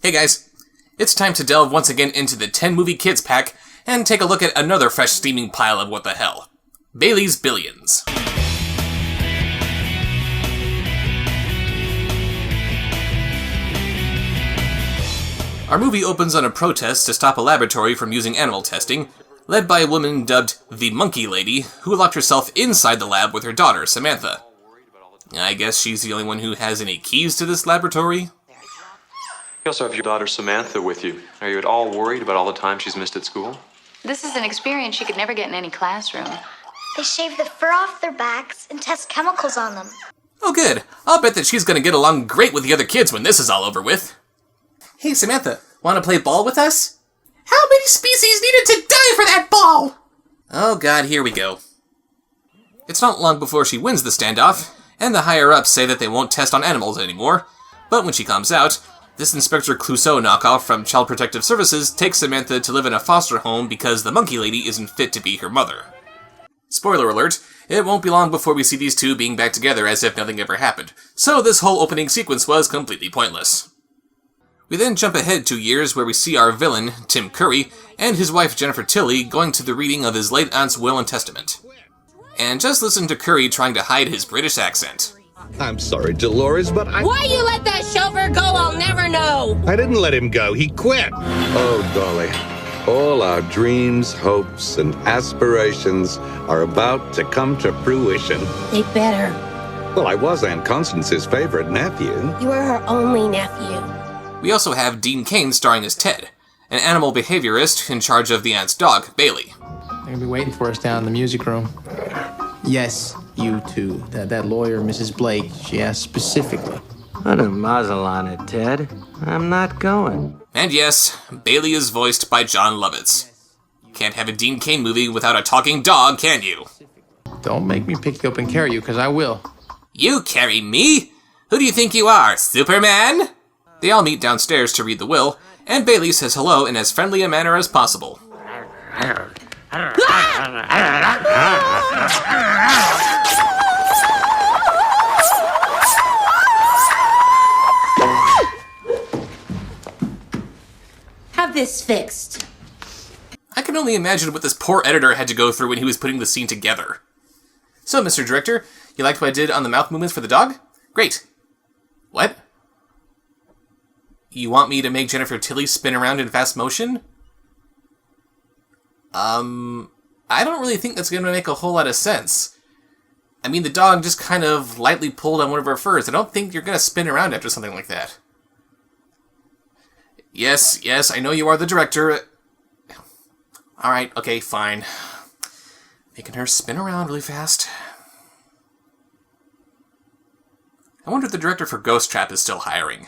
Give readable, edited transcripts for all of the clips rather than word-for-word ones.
Hey guys, it's time to delve once again into the 10 Movie Kids pack and take a look at another fresh steaming pile of what the hell. Bailey's Billions. Our movie opens on a protest to stop a laboratory from using animal testing, led by a woman dubbed the Monkey Lady, who locked herself inside the lab with her daughter, Samantha. I guess she's the only one who has any keys to this laboratory? You also have your daughter Samantha with you. Are you at all worried about all the time she's missed at school? This is an experience she could never get in any classroom. They shave the fur off their backs and test chemicals on them. Oh good, I'll bet that she's gonna get along great with the other kids when this is all over with. Hey Samantha, wanna play ball with us? How many species needed to die for that ball? Oh god, here we go. It's not long before she wins the standoff, and the higher-ups say that they won't test on animals anymore, but when she comes out, this Inspector Clouseau knockoff from Child Protective Services takes Samantha to live in a foster home because the Monkey Lady isn't fit to be her mother. Spoiler alert, it won't be long before we see these two being back together as if nothing ever happened, so this whole opening sequence was completely pointless. We then jump ahead 2 years where we see our villain, Tim Curry, and his wife Jennifer Tilly going to the reading of his late aunt's will and testament. And just listen to Curry trying to hide his British accent. I'm sorry, Dolores, but Why you let that chauffeur go, I'll never know! I didn't let him go. He quit. Oh, Dolly, all our dreams, hopes, and aspirations are about to come to fruition. They better. Well, I was Aunt Constance's favorite nephew. You are her only nephew. We also have Dean Cain starring as Ted, an animal behaviorist in charge of the aunt's dog, Bailey. They're gonna be waiting for us down in the music room. Yes, you too. That lawyer, Mrs. Blake, she asked specifically. Put a muzzle on it, Ted. I'm not going. And yes, Bailey is voiced by John Lovitz. Can't have a Dean Cain movie without a talking dog, can you? Don't make me pick you up and carry you, because I will. You carry me? Who do you think you are, Superman? They all meet downstairs to read the will, and Bailey says hello in as friendly a manner as possible. Have this fixed. I can only imagine what this poor editor had to go through when he was putting the scene together. So, Mr. Director, you liked what I did on the mouth movements for the dog? Great. What? You want me to make Jennifer Tilly spin around in fast motion? I don't really think that's going to make a whole lot of sense. I mean, the dog just kind of lightly pulled on one of her furs. I don't think you're going to spin around after something like that. Yes, I know you are the director. Alright, okay, fine. Making her spin around really fast. I wonder if the director for Ghost Trap is still hiring.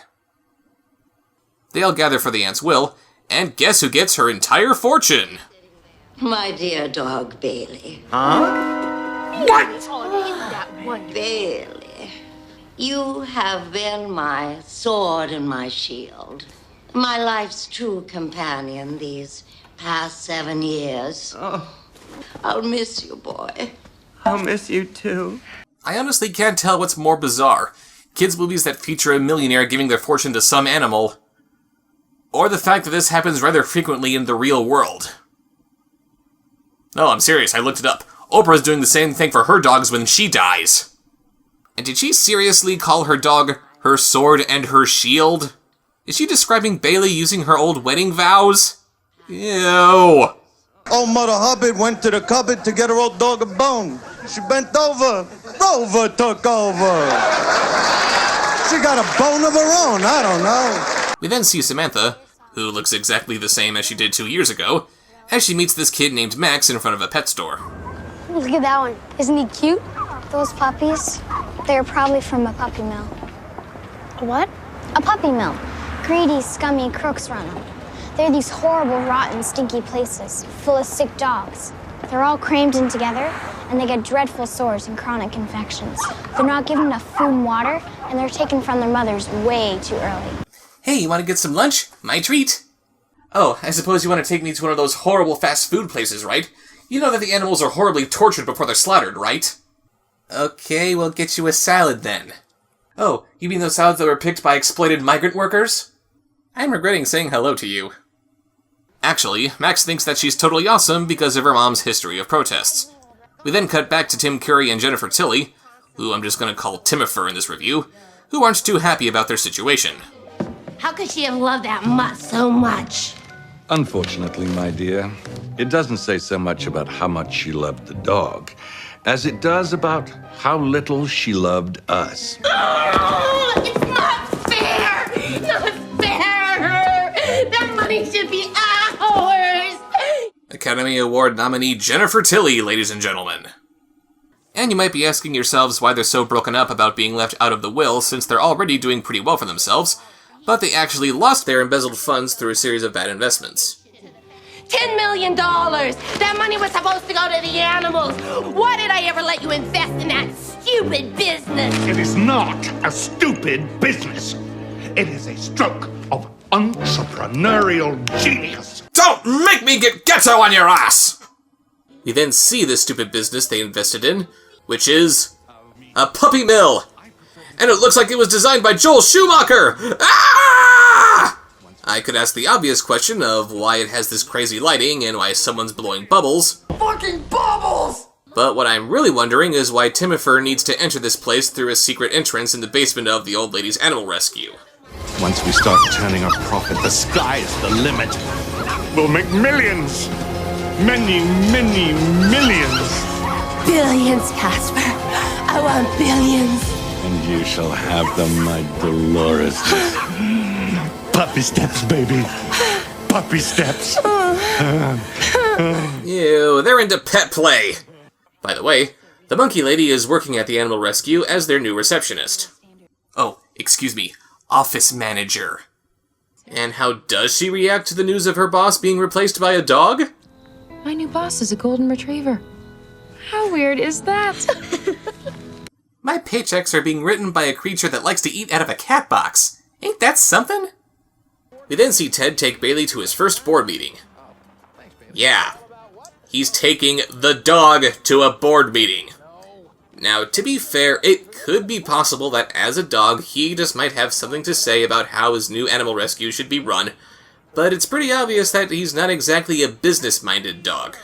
They all gather for the aunt's will, and guess who gets her entire fortune? My dear dog, Bailey. Bailey, you have been my sword and my shield. My life's true companion these past 7 years. Oh, I'll miss you, boy. I'll miss you too. I honestly can't tell what's more bizarre. Kids' movies that feature a millionaire giving their fortune to some animal, or the fact that this happens rather frequently in the real world. No, I'm serious, I looked it up. Oprah's doing the same thing for her dogs when she dies. And did she seriously call her dog her sword and her shield? Is she describing Bailey using her old wedding vows? Ew. Old Mother Hubbard went to the cupboard to get her old dog a bone. She bent over. Rover took over. She got a bone of her own, I don't know. We then see Samantha, who looks exactly the same as she did 2 years ago, as she meets this kid named Max in front of a pet store. Look at that one. Isn't he cute? Those puppies, they're probably from a puppy mill. A what? A puppy mill. Greedy, scummy crooks run them. They're these horrible, rotten, stinky places, full of sick dogs. They're all crammed in together, and they get dreadful sores and chronic infections. They're not given enough food and water, and they're taken from their mothers way too early. Hey, you want to get some lunch? My treat. Oh, I suppose you want to take me to one of those horrible fast food places, right? You know that the animals are horribly tortured before they're slaughtered, right? Okay, we'll get you a salad then. Oh, you mean those salads that were picked by exploited migrant workers? I'm regretting saying hello to you. Actually, Max thinks that she's totally awesome because of her mom's history of protests. We then cut back to Tim Curry and Jennifer Tilly, who I'm just going to call Timifer in this review, who aren't too happy about their situation. How could she have loved that mutt so much? Unfortunately, my dear, it doesn't say so much about how much she loved the dog as it does about how little she loved us. Oh, it's not fair! Not fair! That money should be ours! Academy Award nominee Jennifer Tilly, ladies and gentlemen. And you might be asking yourselves why they're so broken up about being left out of the will, since they're already doing pretty well for themselves, but they actually lost their embezzled funds through a series of bad investments. $10 million! That money was supposed to go to the animals! Why did I ever let you invest in that stupid business? It is not a stupid business. It is a stroke of entrepreneurial genius. Don't make me get ghetto on your ass! We then see the stupid business they invested in, which is a puppy mill. And it looks like it was designed by Joel Schumacher! Ah! I could ask the obvious question of why it has this crazy lighting and why someone's blowing bubbles. Fucking bubbles! But what I'm really wondering is why Timifer needs to enter this place through a secret entrance in the basement of the old lady's animal rescue. Once we start turning a profit, the sky's the limit. We'll make millions. Many, many millions. Billions, Casper. I want billions. And you shall have them, my Dolores. Puppy steps, baby. Puppy steps. Ew, they're into pet play. By the way, the monkey lady is working at the animal rescue as their new receptionist. Oh, excuse me, office manager. And how does she react to the news of her boss being replaced by a dog? My new boss is a golden retriever. How weird is that? My paychecks are being written by a creature that likes to eat out of a cat box. Ain't that something? We then see Ted take Bailey to his first board meeting. Yeah, he's taking the dog to a board meeting. Now, to be fair, it could be possible that as a dog, he just might have something to say about how his new animal rescue should be run, but it's pretty obvious that he's not exactly a business-minded dog.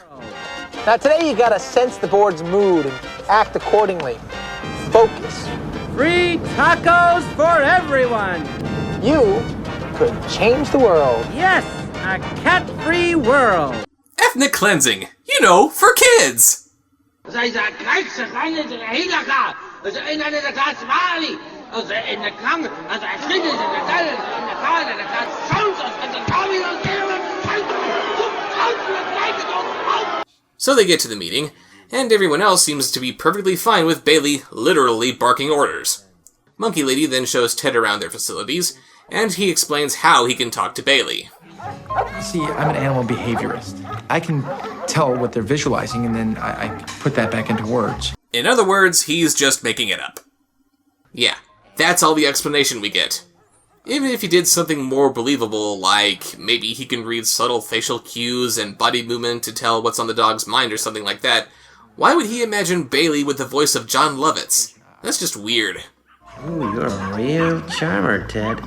Now today you gotta sense the board's mood and act accordingly. Focus. Free tacos for everyone! You could change the world. Yes, a cat-free world! Ethnic cleansing, you know, for kids! So they get to the meeting, and everyone else seems to be perfectly fine with Bailey literally barking orders. Monkey Lady then shows Ted around their facilities, and he explains how he can talk to Bailey. See, I'm an animal behaviorist. I can tell what they're visualizing, and then I put that back into words. In other words, he's just making it up. Yeah, that's all the explanation we get. Even if he did something more believable, like maybe he can read subtle facial cues and body movement to tell what's on the dog's mind or something like that, why would he imagine Bailey with the voice of John Lovitz? That's just weird. Ooh, you're a real charmer, Ted.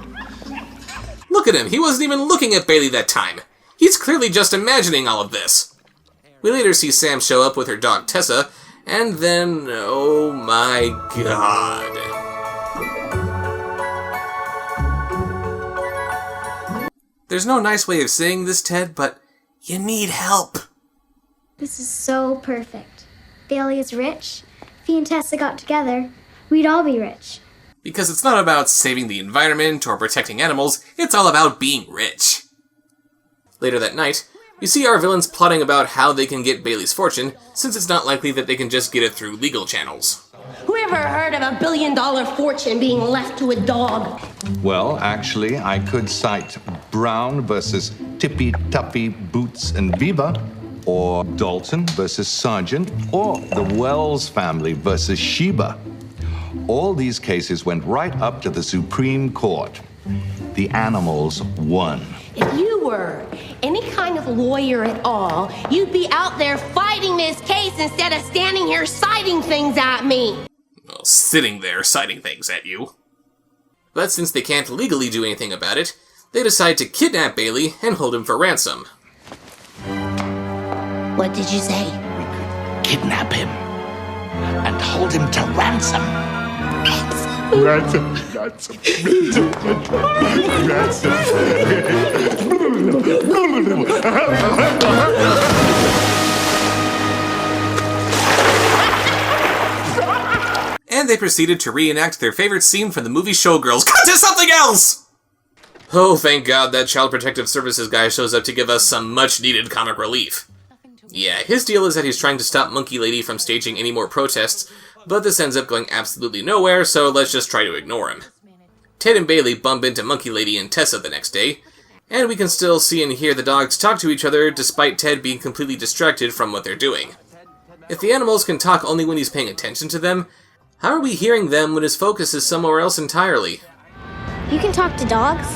Look at him, he wasn't even looking at Bailey that time. He's clearly just imagining all of this. We later see Sam show up with her dog Tessa, and then, oh my god. There's no nice way of saying this, Ted, but you need help. This is so perfect. Bailey is rich. If he and Tessa got together, we'd all be rich. Because it's not about saving the environment or protecting animals, it's all about being rich. Later that night, we see our villains plotting about how they can get Bailey's fortune, since it's not likely that they can just get it through legal channels. Whoever heard of $1 billion fortune being left to a dog? Well, actually, I could cite Brown versus Tippy Tuppy Boots and Viva, or Dalton versus Sargent, or the Wells family versus Sheba. All these cases went right up to the Supreme Court. The animals won. If you were any kind of lawyer at all, you'd be out there fighting this case instead of standing here citing things at me. Well, sitting there citing things at you. But since they can't legally do anything about it, They decide to kidnap Bailey and hold him for ransom. What did you say? Kidnap him and hold him to ransom. And they proceeded to reenact their favorite scene from the movie Showgirls. Cut to something else! Oh, thank God that Child Protective Services guy shows up to give us some much-needed comic relief. Yeah, his deal is that he's trying to stop Monkey Lady from staging any more protests, but this ends up going absolutely nowhere, so let's just try to ignore him. Ted and Bailey bump into Monkey Lady and Tessa the next day, and we can still see and hear the dogs talk to each other despite Ted being completely distracted from what they're doing. If the animals can talk only when he's paying attention to them, how are we hearing them when his focus is somewhere else entirely? You can talk to dogs?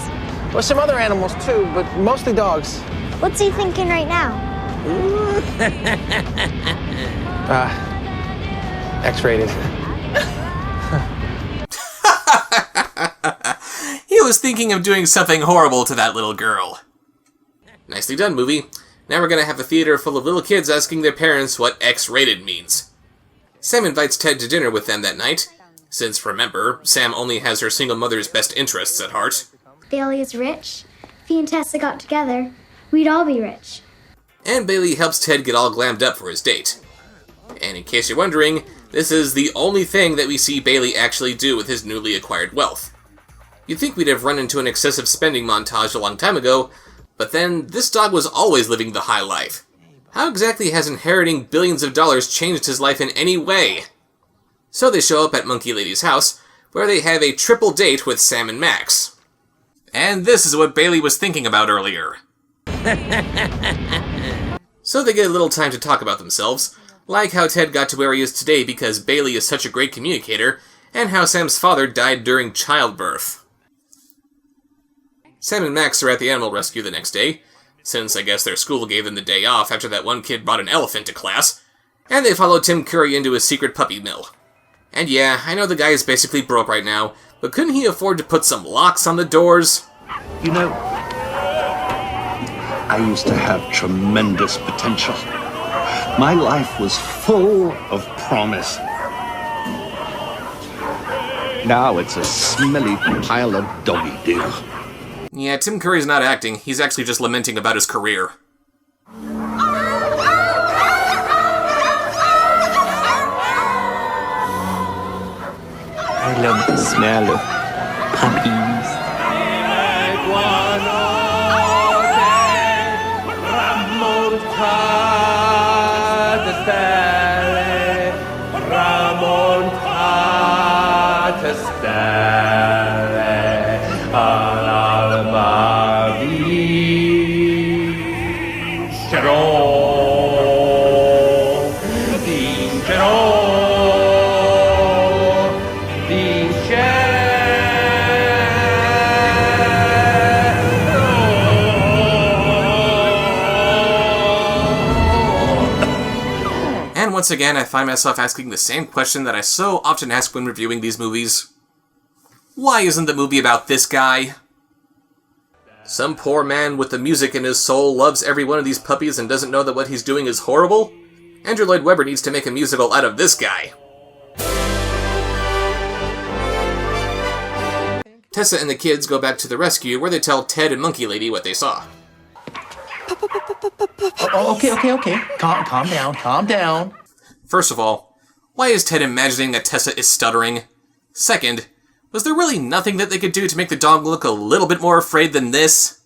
Well, some other animals too, but mostly dogs. What's he thinking right now? X-rated. He was thinking of doing something horrible to that little girl. Nicely done, movie. Now we're gonna have a theater full of little kids asking their parents what X-rated means. Sam invites Ted to dinner with them that night, since, remember, Sam only has her single mother's best interests at heart. Bailey is rich. If he and Tessa got together, we'd all be rich. And Bailey helps Ted get all glammed up for his date. And in case you're wondering, this is the only thing that we see Bailey actually do with his newly acquired wealth. You'd think we'd have run into an excessive spending montage a long time ago, but then this dog was always living the high life. How exactly has inheriting billions of dollars changed his life in any way? So they show up at Monkey Lady's house, where they have a triple date with Sam and Max. And this is what Bailey was thinking about earlier. So they get a little time to talk about themselves, like how Ted got to where he is today because Bailey is such a great communicator, and how Sam's father died during childbirth. Sam and Max are at the animal rescue the next day, since I guess their school gave them the day off after that one kid brought an elephant to class, and they follow Tim Curry into his secret puppy mill. And yeah, I know the guy is basically broke right now, but couldn't he afford to put some locks on the doors? You know, I used to have tremendous potential. My life was full of promise. Now it's a smelly pile of doggy-do. Yeah, Tim Curry's not acting, he's actually just lamenting about his career. I love the smell of puppies. Once again, I find myself asking the same question that I so often ask when reviewing these movies. Why isn't the movie about this guy? Some poor man with the music in his soul loves every one of these puppies and doesn't know that what he's doing is horrible? Andrew Lloyd Webber needs to make a musical out of this guy. Tessa and the kids go back to the rescue where they tell Ted and Monkey Lady what they saw. Okay. Calm down. First of all, why is Ted imagining that Tessa is stuttering? Second, was there really nothing that they could do to make the dog look a little bit more afraid than this?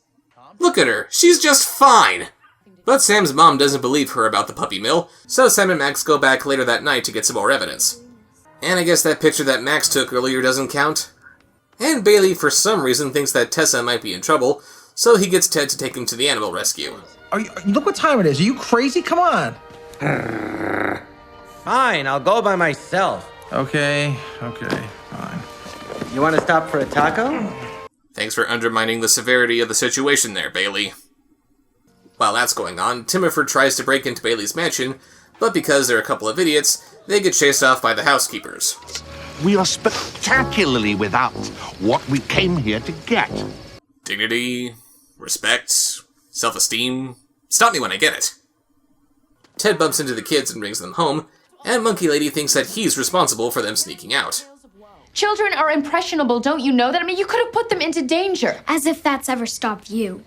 Look at her, she's just fine! But Sam's mom doesn't believe her about the puppy mill, so Sam and Max go back later that night to get some more evidence. And I guess that picture that Max took earlier doesn't count. And Bailey, for some reason, thinks that Tessa might be in trouble, so he gets Ted to take him to the animal rescue. Look what time it is. Are you crazy? Come on. Fine, I'll go by myself. Okay, fine. You want to stop for a taco? Thanks for undermining the severity of the situation there, Bailey. While that's going on, Timoford tries to break into Bailey's mansion, but because they're a couple of idiots, they get chased off by the housekeepers. We are spectacularly without what we came here to get. Dignity, respect, self-esteem. Stop me when I get it. Ted bumps into the kids and brings them home, and Monkey Lady thinks that he's responsible for them sneaking out. Children are impressionable, don't you know that? I mean, you could have put them into danger. As if that's ever stopped you.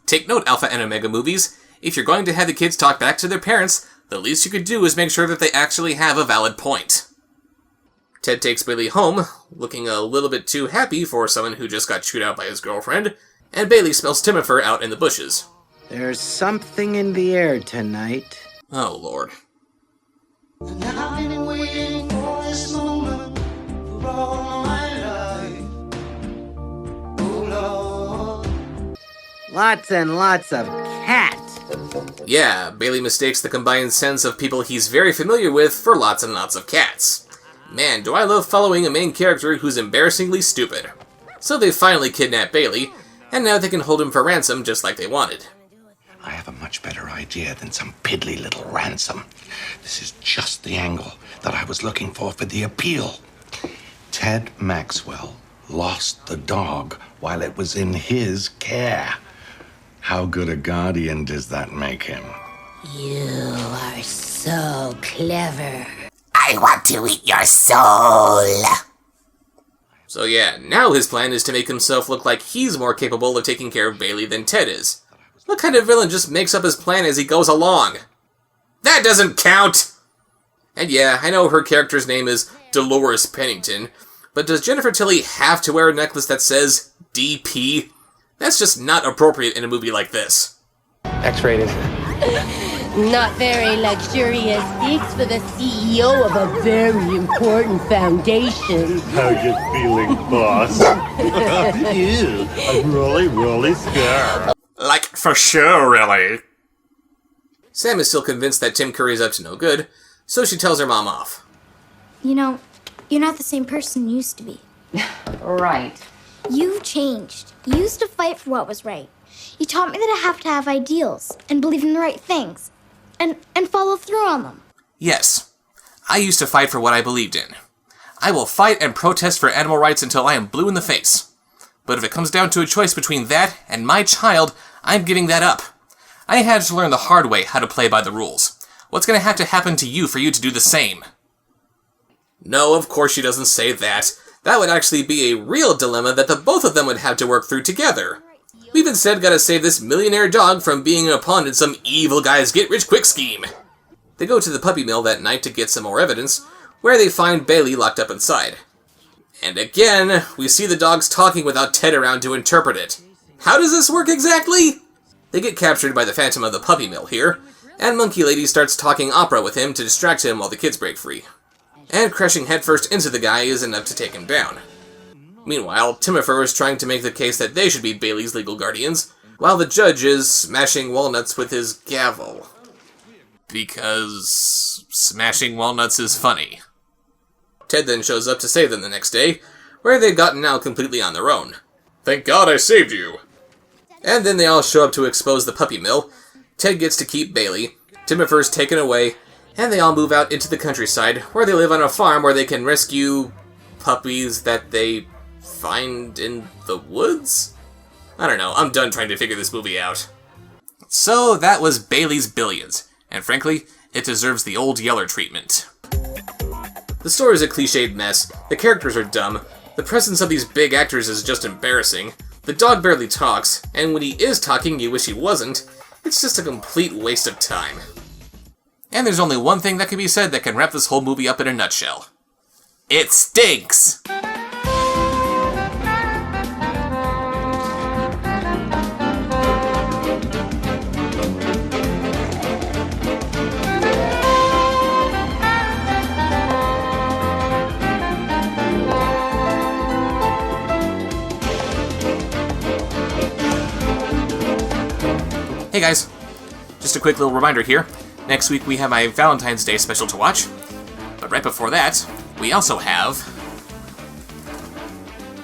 Take note, Alpha and Omega movies. If you're going to have the kids talk back to their parents, the least you could do is make sure that they actually have a valid point. Ted takes Bailey home, looking a little bit too happy for someone who just got chewed out by his girlfriend, and Bailey smells Timifer out in the bushes. There's something in the air tonight. Oh, Lord. And I've been waiting for this moment for all my life. Oh, Lord. Lots and lots of cat. Yeah, Bailey mistakes the combined sense of people he's very familiar with for lots and lots of cats. Man, do I love following a main character who's embarrassingly stupid. So they finally kidnap Bailey, and now they can hold him for ransom just like they wanted. I have a much better idea than some piddly little ransom. This is just the angle that I was looking for the appeal. Ted Maxwell lost the dog while it was in his care. How good a guardian does that make him? You are so clever. I want to eat your soul. So yeah, now his plan is to make himself look like he's more capable of taking care of Bailey than Ted is. What kind of villain just makes up his plan as he goes along? That doesn't count! And yeah, I know her character's name is Dolores Pennington, but does Jennifer Tilly have to wear a necklace that says DP? That's just not appropriate in a movie like this. X-rated. Not very luxurious gigs for the CEO of a very important foundation. How you feeling, boss? Ew, I'm really scared. Like, for sure, really. Sam is still convinced that Tim Curry's up to no good, so she tells her mom off. You know, you're not the same person you used to be. Right. You've changed. You used to fight for what was right. You taught me that I have to have ideals and believe in the right things and follow through on them. Yes, I used to fight for what I believed in. I will fight and protest for animal rights until I am blue in the face. But if it comes down to a choice between that and my child, I'm giving that up. I had to learn the hard way how to play by the rules. What's going to have to happen to you for you to do the same? No, of course she doesn't say that. That would actually be a real dilemma that the both of them would have to work through together. We've instead got to save this millionaire dog from being a pawn in some evil guy's get-rich-quick scheme. They go to the puppy mill that night to get some more evidence, where they find Bailey locked up inside. And again, we see the dogs talking without Ted around to interpret it. How does this work exactly? They get captured by the Phantom of the Puppy Mill here, and Monkey Lady starts talking opera with him to distract him while the kids break free. And crashing headfirst into the guy is enough to take him down. Meanwhile, Timifer is trying to make the case that they should be Bailey's legal guardians, while the judge is smashing walnuts with his gavel. Because smashing walnuts is funny. Ted then shows up to save them the next day, where they've gotten now completely on their own. Thank God I saved you! And then they all show up to expose the puppy mill. Ted gets to keep Bailey, Timifer's taken away, and they all move out into the countryside, where they live on a farm where they can rescue puppies that they find in the woods? I don't know, I'm done trying to figure this movie out. So that was Bailey's Billions, and frankly, it deserves the old Yeller treatment. The story is a cliched mess, the characters are dumb, the presence of these big actors is just embarrassing, the dog barely talks, and when he is talking you wish he wasn't, it's just a complete waste of time. And there's only one thing that can be said that can wrap this whole movie up in a nutshell. It stinks! Hey guys, just a quick little reminder here. Next week we have my Valentine's Day special to watch, but right before that, we also have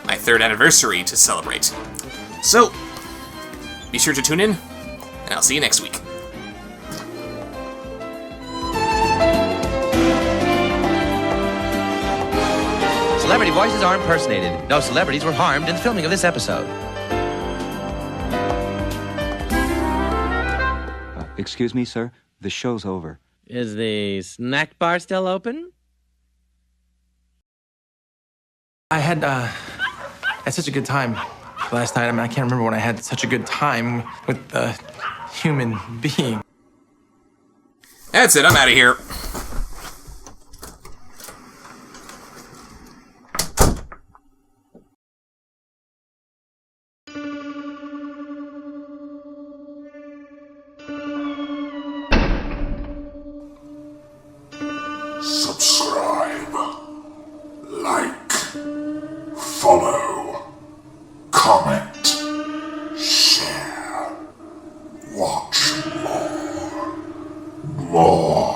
my 3rd anniversary to celebrate. So, be sure to tune in, and I'll see you next week. Celebrity celebrity voices are impersonated. No celebrities were harmed in the filming of this episode. Excuse me, sir. The show's over. Is the snack bar still open? I had such a good time last night. I mean, I can't remember when I had such a good time with a human being. That's it, I'm out of here. Subscribe, like, follow, comment, share, watch more.